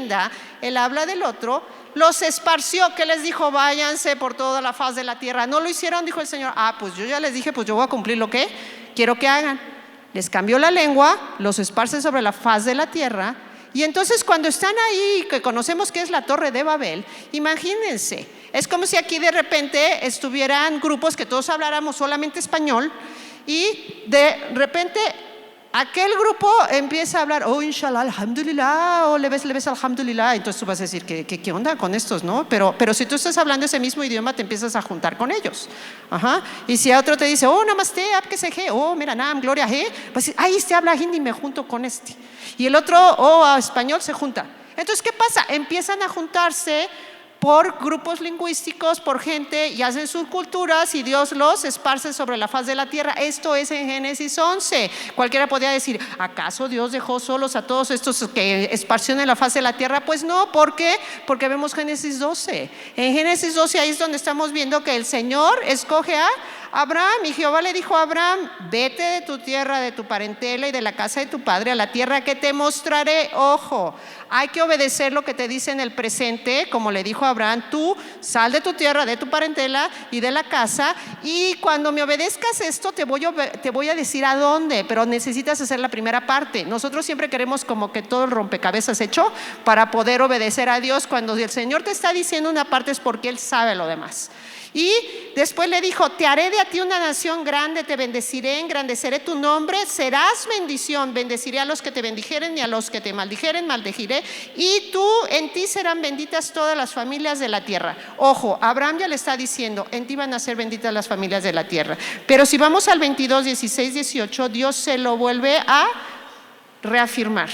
entienda el habla del otro, los esparció. ¿Qué les dijo? Váyanse por toda la faz de la tierra. No lo hicieron, dijo el Señor. Pues yo ya les dije, pues yo voy a cumplir lo que quiero que hagan. Les cambió la lengua, los esparce sobre la faz de la tierra. Y entonces cuando están ahí, que conocemos que es la Torre de Babel, imagínense, es como si aquí de repente estuvieran grupos que todos habláramos solamente español y de repente aquel grupo empieza a hablar, inshallah, alhamdulillah, le ves alhamdulillah. Entonces tú vas a decir, ¿qué onda con estos, no? Pero si tú estás hablando ese mismo idioma, te empiezas a juntar con ellos. Y si otro te dice, namaste, apkeseje, mira, nam, gloria, pues este habla hindi, me junto con este. Y el otro, a español, se junta. Entonces, ¿qué pasa? Empiezan a juntarse por grupos lingüísticos, por gente, y hacen sus culturas y Dios los esparce sobre la faz de la tierra. Esto es en Génesis 11. Cualquiera podría decir, ¿acaso Dios dejó solos a todos estos que esparció en la faz de la tierra? Pues no, ¿por qué? Porque vemos Génesis 12. En Génesis 12 ahí es donde estamos viendo que el Señor escoge a Abraham, y Jehová le dijo a Abraham, vete de tu tierra, de tu parentela y de la casa de tu padre a la tierra que te mostraré. Ojo, hay que obedecer lo que te dice en el presente, como le dijo a Abraham, tú sal de tu tierra, de tu parentela y de la casa, y cuando me obedezcas esto te voy a decir a dónde, pero necesitas hacer la primera parte. Nosotros siempre queremos como que todo el rompecabezas hecho para poder obedecer a Dios. Cuando el Señor te está diciendo una parte es porque Él sabe lo demás. Y después le dijo, te haré de a ti una nación grande, te bendeciré, engrandeceré tu nombre, serás bendición, bendeciré a los que te bendijeren y a los que te maldijeren, maldeciré, y tú, en ti serán benditas todas las familias de la tierra. Ojo, Abraham ya le está diciendo, en ti van a ser benditas las familias de la tierra. Pero si vamos al 22, 16, 18, Dios se lo vuelve a reafirmar.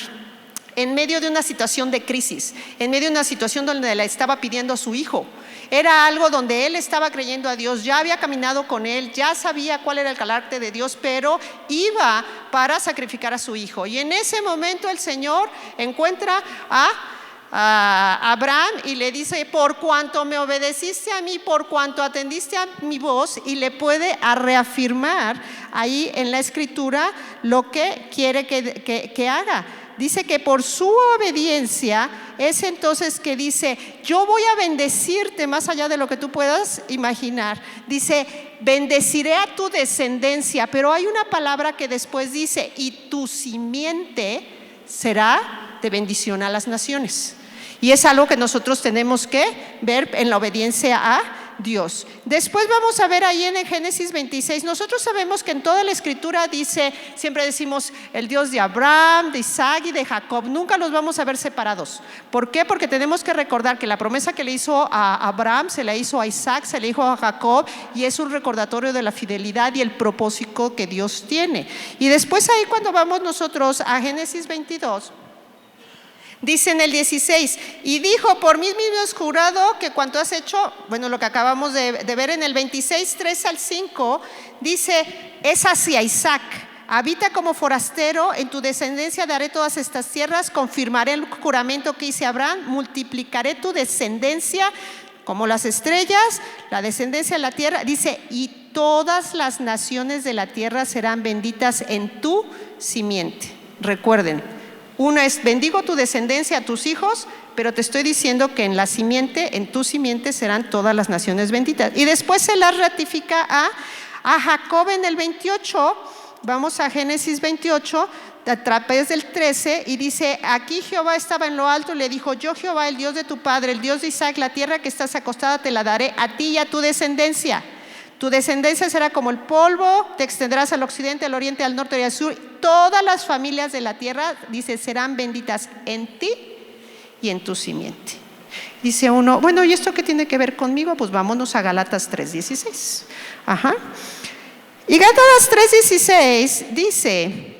En medio de una situación de crisis, en medio de una situación donde le estaba pidiendo a su hijo. Era algo donde él estaba creyendo a Dios, ya había caminado con él, ya sabía cuál era el carácter de Dios, pero iba para sacrificar a su hijo. Y en ese momento el Señor encuentra a Abraham y le dice, por cuanto me obedeciste a mí, por cuanto atendiste a mi voz, y le puede reafirmar ahí en la escritura lo que quiere que haga. Dice que por su obediencia es entonces que dice, yo voy a bendecirte más allá de lo que tú puedas imaginar. Dice, bendeciré a tu descendencia, pero hay una palabra que después dice, y tu simiente será de bendición a las naciones. Y es algo que nosotros tenemos que ver en la obediencia a Dios. Después vamos a ver ahí en el Génesis 26, nosotros sabemos que en toda la escritura dice, siempre decimos el Dios de Abraham, de Isaac y de Jacob, nunca los vamos a ver separados. ¿Por qué? Porque tenemos que recordar que la promesa que le hizo a Abraham se la hizo a Isaac, se le hizo a Jacob, y es un recordatorio de la fidelidad y el propósito que Dios tiene. Y después ahí cuando vamos nosotros a Génesis 22, dice en el 16, y dijo, por mí mismo has jurado que cuanto has hecho, bueno, lo que acabamos de ver en el 26, 3 al 5, dice, es hacia Isaac, habita como forastero, en tu descendencia daré todas estas tierras, confirmaré el juramento que hice a Abraham, multiplicaré tu descendencia como las estrellas, la descendencia de la tierra, dice, y todas las naciones de la tierra serán benditas en tu simiente. Recuerden, una es, bendigo tu descendencia a tus hijos, pero te estoy diciendo que en la simiente, en tu simiente serán todas las naciones benditas. Y después se las ratifica a Jacob en el 28, vamos a Génesis 28, a través del 13, y dice, aquí Jehová estaba en lo alto y le dijo, yo Jehová, el Dios de tu padre, el Dios de Isaac, la tierra que estás acostada te la daré a ti y a tu descendencia. Tu descendencia será como el polvo, te extenderás al occidente, al oriente, al norte y al sur. Todas las familias de la tierra, dice, serán benditas en ti y en tu simiente. Dice uno, bueno, ¿y esto qué tiene que ver conmigo? Pues vámonos a Gálatas 3:16. Y Gálatas 3:16 dice,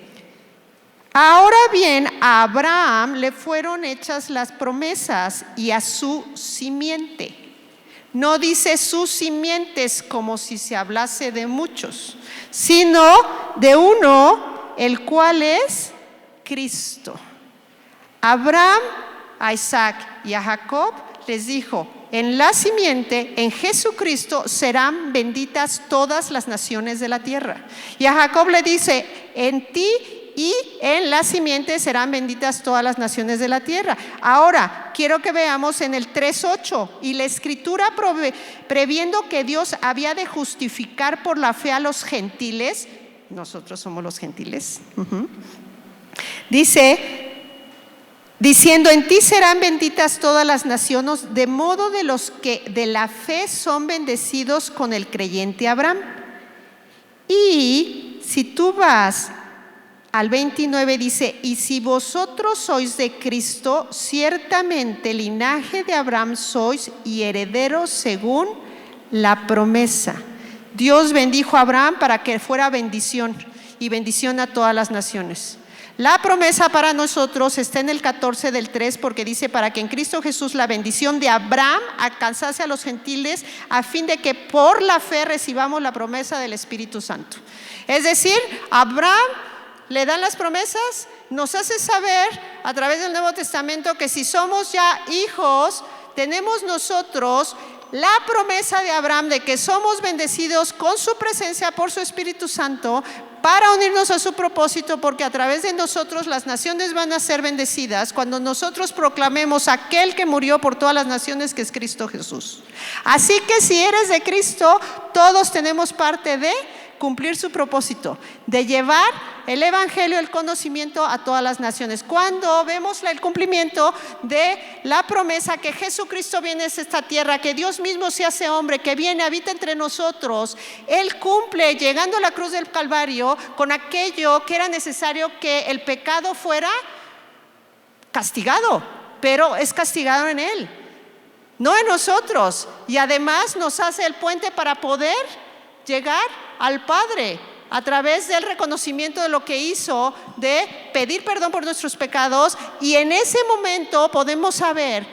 ahora bien, a Abraham le fueron hechas las promesas y a su simiente. No dice sus simientes como si se hablase de muchos, sino de uno, el cual es Cristo. Abraham, a Isaac y a Jacob les dijo, en la simiente, en Jesucristo, serán benditas todas las naciones de la tierra. Y a Jacob le dice, en ti y en la simiente serán benditas todas las naciones de la tierra. Ahora, quiero que veamos en el 3:8, y la escritura previendo que Dios había de justificar por la fe a los gentiles, nosotros somos los gentiles, dice, diciendo, en ti serán benditas todas las naciones, de modo de los que de la fe son bendecidos con el creyente Abraham. Y si tú vas al 29, dice, y si vosotros sois de Cristo, ciertamente linaje de Abraham sois y herederos según la promesa. Dios bendijo a Abraham para que fuera bendición y bendición a todas las naciones. La promesa para nosotros está en el 14 del 3, porque dice, para que en Cristo Jesús la bendición de Abraham alcanzase a los gentiles, a fin de que por la fe recibamos la promesa del Espíritu Santo. Es decir, Abraham le dan las promesas, nos hace saber a través del Nuevo Testamento que si somos ya hijos, tenemos nosotros la promesa de Abraham de que somos bendecidos con su presencia por su Espíritu Santo para unirnos a su propósito, porque a través de nosotros las naciones van a ser bendecidas cuando nosotros proclamemos a aquel que murió por todas las naciones, que es Cristo Jesús. Así que si eres de Cristo, todos tenemos parte de cumplir su propósito, de llevar el evangelio, el conocimiento a todas las naciones. Cuando vemos el cumplimiento de la promesa que Jesucristo viene a esta tierra, que Dios mismo se hace hombre, que viene, habita entre nosotros, Él cumple llegando a la cruz del Calvario con aquello que era necesario, que el pecado fuera castigado, pero es castigado en Él, no en nosotros, y además nos hace el puente para poder llegar al Padre a través del reconocimiento de lo que hizo, de pedir perdón por nuestros pecados, y en ese momento podemos saber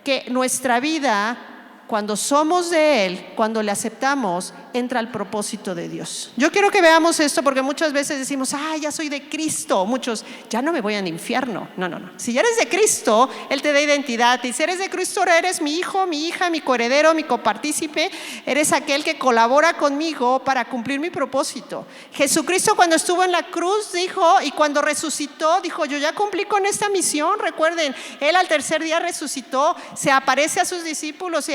que nuestra vida, cuando somos de Él, cuando le aceptamos, entra al propósito de Dios. Yo quiero que veamos esto, porque muchas veces decimos, ya soy de Cristo. Muchos, ya no me voy al infierno. No. Si ya eres de Cristo, Él te da identidad. Y si eres de Cristo, eres mi hijo, mi hija, mi coheredero, mi copartícipe. Eres aquel que colabora conmigo para cumplir mi propósito. Jesucristo, cuando estuvo en la cruz, dijo, y cuando resucitó, dijo, yo ya cumplí con esta misión. Recuerden, Él al tercer día resucitó, se aparece a sus discípulos,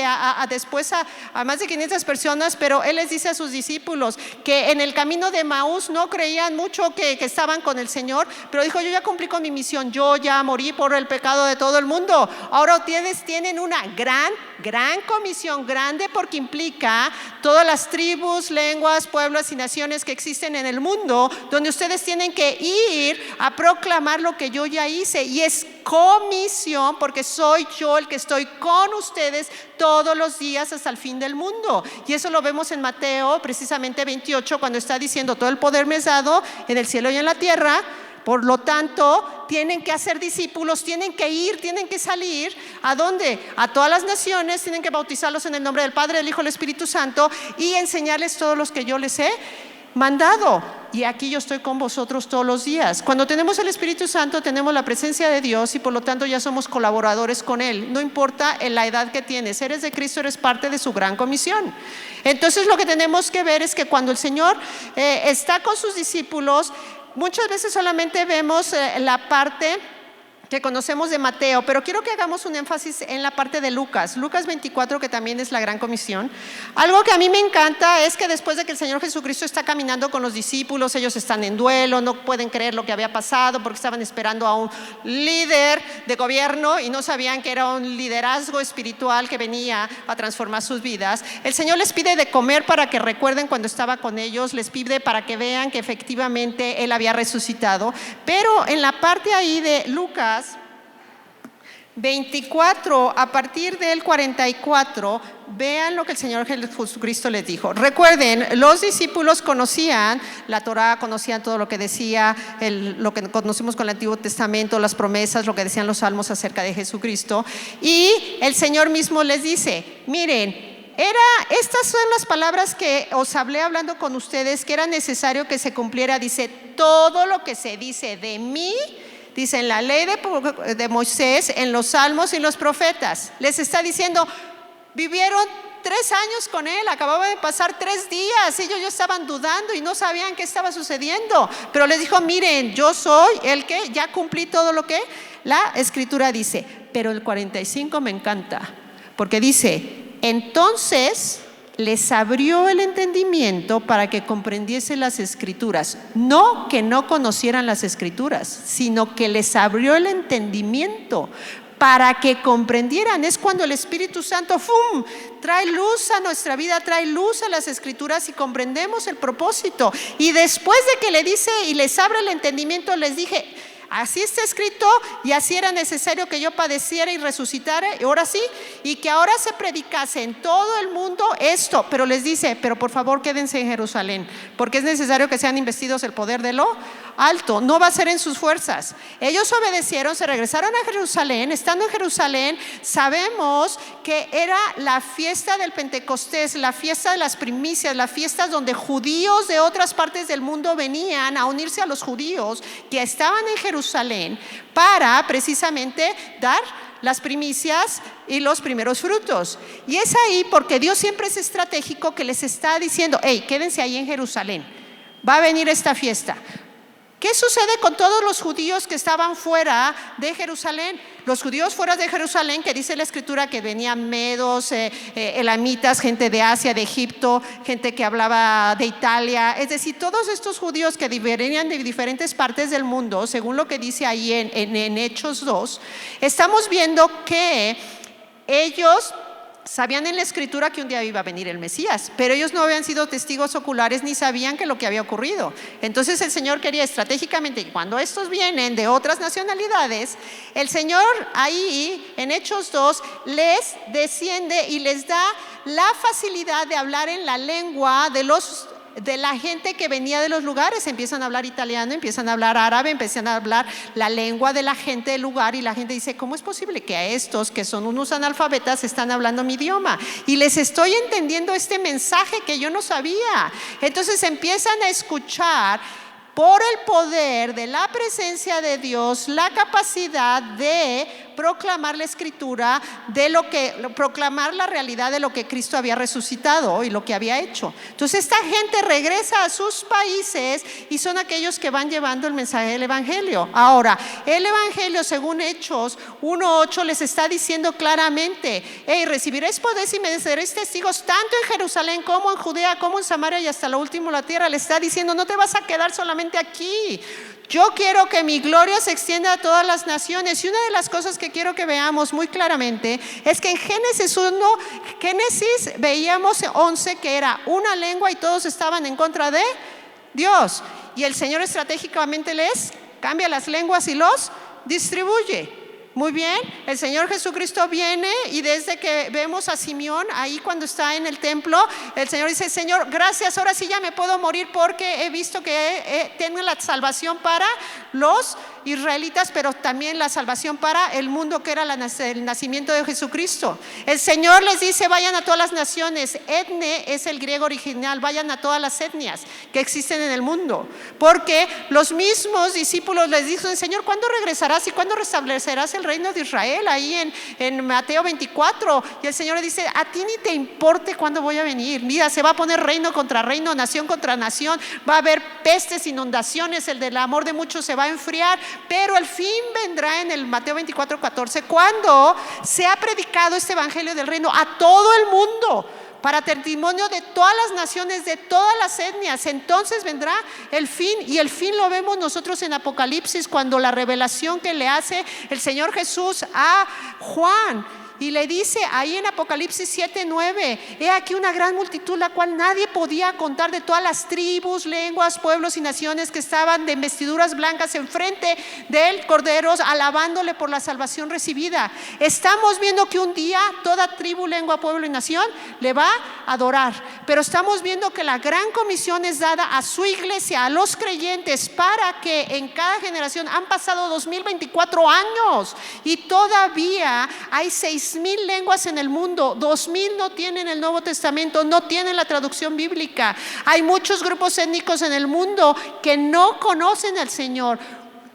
después a más de 500 personas, pero Él les dice a sus discípulos que en el camino de Maús no creían mucho que estaban con el Señor, pero dijo, yo ya cumplí con mi misión, yo ya morí por el pecado de todo el mundo. Ahora ustedes tienen una gran comisión, grande porque implica todas las tribus, lenguas, pueblos y naciones que existen en el mundo, donde ustedes tienen que ir a proclamar lo que yo ya hice, y es comisión, porque soy yo el que estoy con ustedes todos los días hasta el fin del mundo. Y eso lo vemos en Mateo precisamente 28, cuando está diciendo, todo el poder me es dado en el cielo y en la tierra. Por lo tanto, tienen que hacer discípulos, tienen que ir, tienen que salir. ¿A dónde? A todas las naciones, tienen que bautizarlos en el nombre del Padre, del Hijo y del Espíritu Santo, y enseñarles todos los que yo les he mandado. Y aquí yo estoy con vosotros todos los días. Cuando tenemos el Espíritu Santo, tenemos la presencia de Dios, y por lo tanto ya somos colaboradores con Él. No importa en la edad que tienes, eres de Cristo, eres parte de su gran comisión. Entonces lo que tenemos que ver es que cuando el Señor está con sus discípulos, muchas veces solamente vemos la parte que conocemos de Mateo, pero quiero que hagamos un énfasis en la parte de Lucas 24, que también es la gran comisión. Algo que a mí me encanta es que después de que el Señor Jesucristo está caminando con los discípulos, ellos están en duelo, no pueden creer lo que había pasado porque estaban esperando a un líder de gobierno y no sabían que era un liderazgo espiritual que venía a transformar sus vidas. El Señor les pide de comer para que recuerden cuando estaba con ellos, les pide para que vean que efectivamente Él había resucitado. Pero en la parte ahí de Lucas 24, a partir del 44, vean lo que el Señor Jesucristo les dijo. Recuerden, los discípulos conocían la Torá, conocían todo lo que decía, lo que conocemos con el Antiguo Testamento, las promesas, lo que decían los salmos acerca de Jesucristo. Y el Señor mismo les dice, miren, estas son las palabras que os hablé hablando con ustedes, que era necesario que se cumpliera. Dice, todo lo que se dice de mí, dice en la ley de Moisés, en los salmos y los profetas. Les está diciendo, vivieron 3 años con él, acababa de pasar 3 días, ellos ya estaban dudando y no sabían qué estaba sucediendo, pero les dijo, miren, yo soy el que ya cumplí todo lo que la escritura dice. Pero el 45 me encanta, porque dice, entonces les abrió el entendimiento para que comprendiesen las escrituras. No que no conocieran las escrituras, sino que les abrió el entendimiento para que comprendieran. Es cuando el Espíritu Santo ¡fum!, trae luz a nuestra vida, trae luz a las escrituras y comprendemos el propósito. Y después de que le dice y les abre el entendimiento, les dije, así está escrito y así era necesario que yo padeciera y resucitara, y ahora sí, y que ahora se predicase en todo el mundo esto. Pero les dice, pero por favor quédense en Jerusalén, porque es necesario que sean investidos el poder de lo alto. No va a ser en sus fuerzas. Ellos obedecieron, se regresaron a Jerusalén. Estando en Jerusalén, sabemos que era la fiesta del Pentecostés, la fiesta de las primicias, la fiesta donde judíos de otras partes del mundo venían a unirse a los judíos que estaban en Jerusalén para precisamente dar las primicias y los primeros frutos. Y es ahí porque Dios siempre es estratégico, que les está diciendo, hey, quédense ahí en Jerusalén, va a venir esta fiesta. ¿Qué sucede con todos los judíos que estaban fuera de Jerusalén? Los judíos fuera de Jerusalén, que dice la escritura que venían medos, elamitas, gente de Asia, de Egipto, gente que hablaba de Italia, es decir, todos estos judíos que venían de diferentes partes del mundo, según lo que dice ahí en Hechos 2, estamos viendo que ellos sabían en la escritura que un día iba a venir el Mesías, pero ellos no habían sido testigos oculares ni sabían que lo que había ocurrido. Entonces el Señor quería estratégicamente, cuando estos vienen de otras nacionalidades, el Señor ahí en Hechos 2 les desciende y les da la facilidad de hablar en la lengua de la gente que venía de los lugares. Empiezan a hablar italiano, empiezan a hablar árabe, empiezan a hablar la lengua de la gente del lugar, y la gente dice, ¿cómo es posible que a estos que son unos analfabetas están hablando mi idioma? Y les estoy entendiendo este mensaje que yo no sabía. Entonces empiezan a escuchar por el poder de la presencia de Dios, la capacidad de proclamar la escritura, proclamar la realidad de lo que Cristo había resucitado y lo que había hecho. Entonces esta gente regresa a sus países y son aquellos que van llevando el mensaje del evangelio. Ahora, el evangelio, según Hechos 1:8, les está diciendo claramente, hey, recibiréis poder y me seréis testigos tanto en Jerusalén como en Judea, como en Samaria y hasta lo último de la tierra. Le está diciendo, no te vas a quedar solamente aquí. Yo quiero que mi gloria se extienda a todas las naciones. Y una de las cosas que quiero que veamos muy claramente es que en Génesis veíamos 11 que era una lengua y todos estaban en contra de Dios. Y el Señor estratégicamente les cambia las lenguas y los distribuye. Muy bien, el Señor Jesucristo viene y desde que vemos a Simeón ahí cuando está en el templo, el Señor dice, Señor, gracias, ahora sí ya me puedo morir porque he visto que tengo la salvación para los israelitas, pero también la salvación para el mundo, que era el nacimiento de Jesucristo. El Señor les dice, vayan a todas las naciones. Etne es el griego original, vayan a todas las etnias que existen en el mundo, porque los mismos discípulos les dicen, Señor, ¿cuándo regresarás y cuándo restablecerás el reino de Israel? Ahí en Mateo 24, y el Señor le dice, a ti ni te importe cuándo voy a venir. Mira, se va a poner reino contra reino, nación contra nación, va a haber pestes, inundaciones, el del amor de muchos se va a enfriar, pero el fin vendrá en el Mateo 24:14, cuando se ha predicado este evangelio del reino a todo el mundo, para testimonio de todas las naciones, de todas las etnias. Entonces vendrá el fin, y el fin lo vemos nosotros en Apocalipsis, cuando la revelación que le hace el Señor Jesús a Juan, y le dice ahí en Apocalipsis 7:9, he aquí una gran multitud, la cual nadie podía contar, de todas las tribus, lenguas, pueblos y naciones, que estaban de vestiduras blancas enfrente del Cordero, alabándole por la salvación recibida. Estamos viendo que un día toda tribu, lengua, pueblo y nación le va a adorar, pero estamos viendo que la gran comisión es dada a su iglesia, a los creyentes, para que en cada generación, han pasado 2024 años y todavía hay 6,000 lenguas en el mundo, 2,000 no tienen el Nuevo Testamento, no tienen la traducción bíblica. Hay muchos grupos étnicos en el mundo que no conocen al Señor.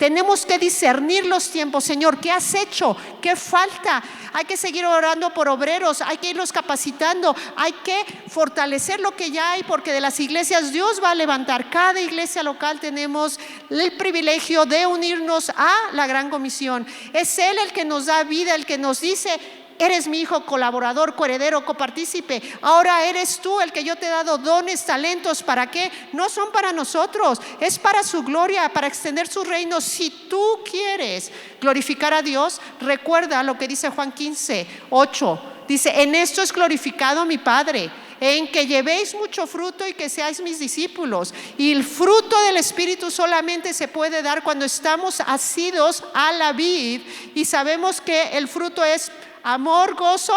Tenemos que discernir los tiempos. Señor, ¿qué has hecho? ¿Qué falta? Hay que seguir orando por obreros, hay que irlos capacitando, hay que fortalecer lo que ya hay, porque de las iglesias Dios va a levantar. Cada iglesia local tenemos el privilegio de unirnos a la gran comisión. Es Él el que nos da vida, el que nos dice: eres mi hijo, colaborador, coheredero, copartícipe. Ahora eres tú el que yo te he dado dones, talentos. ¿Para qué? No son para nosotros, es para su gloria, para extender su reino. Si tú quieres glorificar a Dios, recuerda lo que dice Juan 15:8. Dice: en esto es glorificado mi Padre, en que llevéis mucho fruto y que seáis mis discípulos. Y el fruto del Espíritu solamente se puede dar cuando estamos asidos a la vid y sabemos que el fruto es amor, gozo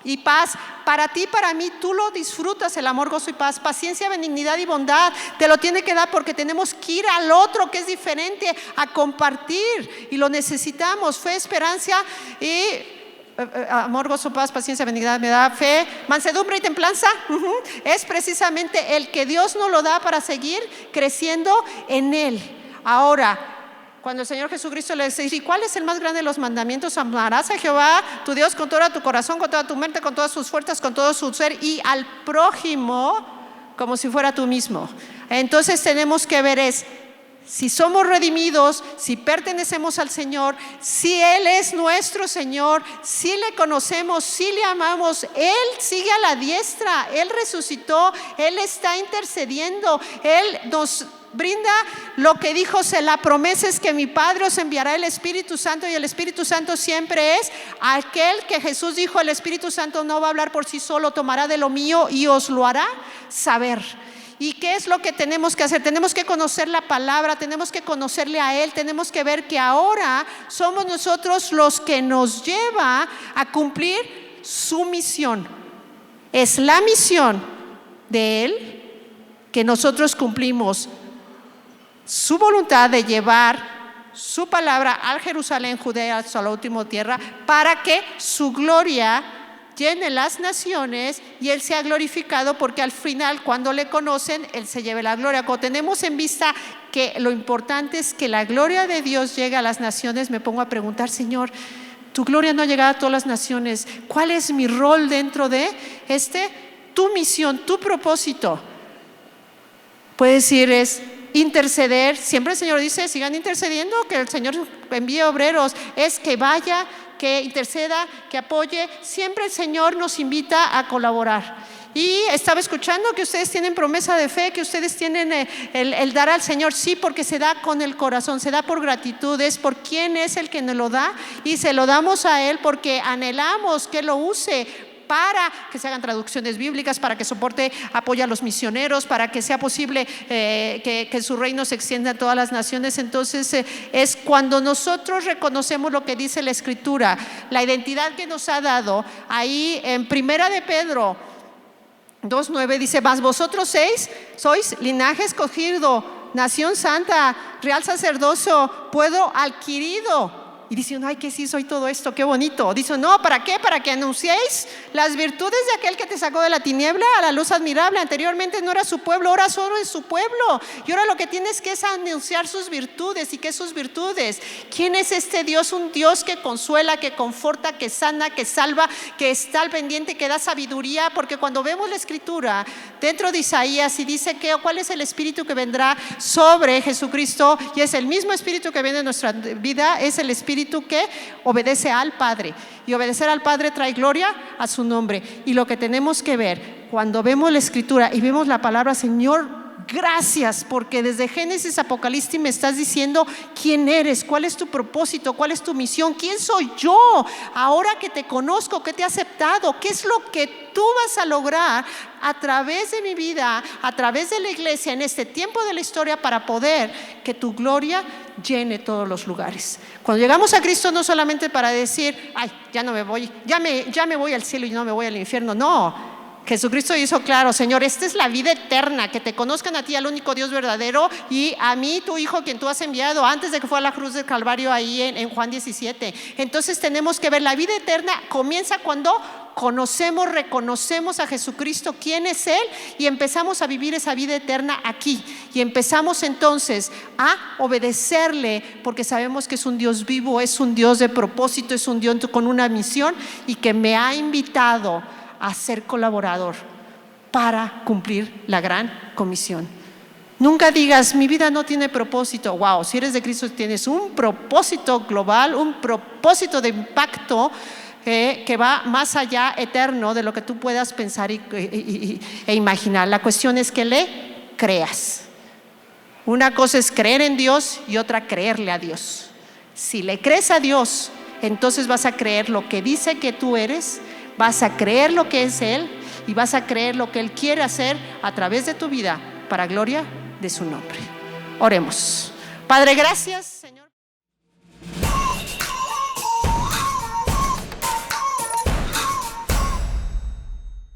y paz. Para ti, para mí, tú lo disfrutas, el amor, gozo y paz. Paciencia, benignidad y bondad. Te lo tiene que dar porque tenemos que ir al otro que es diferente, a compartir, y lo necesitamos. Fe, esperanza y amor, gozo, paz, paciencia, benignidad, me da fe, mansedumbre y templanza. Es precisamente el que Dios nos lo da para seguir creciendo en Él. Ahora, cuando el Señor Jesucristo le dice: ¿y cuál es el más grande de los mandamientos? Amarás a Jehová tu Dios con todo tu corazón, con toda tu mente, con todas sus fuerzas, con todo su ser, y al prójimo como si fuera tú mismo. Entonces tenemos que ver si somos redimidos, si pertenecemos al Señor, si Él es nuestro Señor, si le conocemos, si le amamos. Él sigue a la diestra, Él resucitó, Él está intercediendo, Él nos brinda lo que dijo: la promesa es que mi Padre os enviará el Espíritu Santo, y el Espíritu Santo siempre es aquel que Jesús dijo: el Espíritu Santo no va a hablar por sí solo, tomará de lo mío y os lo hará saber. ¿Y qué es lo que tenemos que hacer? Tenemos que conocer la palabra, tenemos que conocerle a Él, tenemos que ver que ahora somos nosotros los que nos lleva a cumplir su misión. Es la misión de Él que nosotros cumplimos su voluntad de llevar su palabra al Jerusalén, Judea, hasta la última tierra, para que su gloria llene las naciones y Él sea glorificado, porque al final, cuando le conocen, Él se lleve la gloria. Cuando tenemos en vista que lo importante es que la gloria de Dios llegue a las naciones, me pongo a preguntar: Señor, tu gloria no ha llegado a todas las naciones. ¿Cuál es mi rol dentro de tu misión, tu propósito? Puede decir, es interceder. Siempre el Señor dice: sigan intercediendo, que el Señor envíe obreros. Es que vaya, que interceda, que apoye. Siempre el Señor nos invita a colaborar. Y estaba escuchando que ustedes tienen promesa de fe, que ustedes tienen el dar al Señor. Sí, porque se da con el corazón, se da por gratitud, es por quién es el que nos lo da, y se lo damos a Él porque anhelamos que lo use para que se hagan traducciones bíblicas, para que soporte, apoye a los misioneros, para que sea posible que su reino se extienda a todas las naciones. Entonces es cuando nosotros reconocemos lo que dice la Escritura, la identidad que nos ha dado. Ahí en Primera de Pedro 2:9 dice: mas vosotros sois linaje escogido, nación santa, real sacerdocio, pueblo adquirido. Y dicen: ay, ¿qué sí soy todo esto? Qué bonito. Dicen: no, ¿para qué? Para que anunciéis las virtudes de aquel que te sacó de la tiniebla a la luz admirable. Anteriormente no era su pueblo, ahora solo es su pueblo. Y ahora lo que tienes que es anunciar sus virtudes. ¿Y qué sus virtudes? ¿Quién es este Dios? Un Dios que consuela, que conforta, que sana, que salva, que está al pendiente, que da sabiduría. Porque cuando vemos la Escritura dentro de Isaías, y dice que cuál es el Espíritu que vendrá sobre Jesucristo, y es el mismo Espíritu que viene en nuestra vida, es el Espíritu que obedece al Padre, y obedecer al Padre trae gloria a su nombre. Y lo que tenemos que ver cuando vemos la Escritura y vemos la palabra: Señor, gracias, porque desde Génesis a Apocalipsis me estás diciendo quién eres, cuál es tu propósito, cuál es tu misión, quién soy yo ahora que te conozco, que te he aceptado, qué es lo que tú vas a lograr a través de mi vida, a través de la iglesia en este tiempo de la historia, para poder que tu gloria llene todos los lugares. Cuando llegamos a Cristo, no solamente para decir: ay, ya no me voy, ya me voy al cielo y no me voy al infierno. No, Jesucristo hizo claro: Señor, esta es la vida eterna, que te conozcan a ti, al único Dios verdadero, y a mí, tu Hijo, quien tú has enviado, antes de que fuera a la cruz del Calvario, ahí en Juan 17. Entonces tenemos que ver, la vida eterna comienza cuando conocemos, reconocemos a Jesucristo, quién es Él, y empezamos a vivir esa vida eterna aquí. y empezamos entonces a obedecerle, porque sabemos que es un Dios vivo, es un Dios de propósito, es un Dios con una misión y que me ha invitado a ser colaborador para cumplir la gran comisión. Nunca digas, mi vida no tiene propósito. Wow, si eres de Cristo tienes un propósito global, un propósito de impacto que va más allá, eterno, de lo que tú puedas pensar e imaginar. La cuestión es que le creas. Una cosa es creer en Dios y otra creerle a Dios. Si le crees a Dios, entonces vas a creer lo que dice que tú eres, vas a creer lo que es Él y vas a creer lo que Él quiere hacer a través de tu vida para gloria de su nombre. Oremos. Padre, gracias, Señor.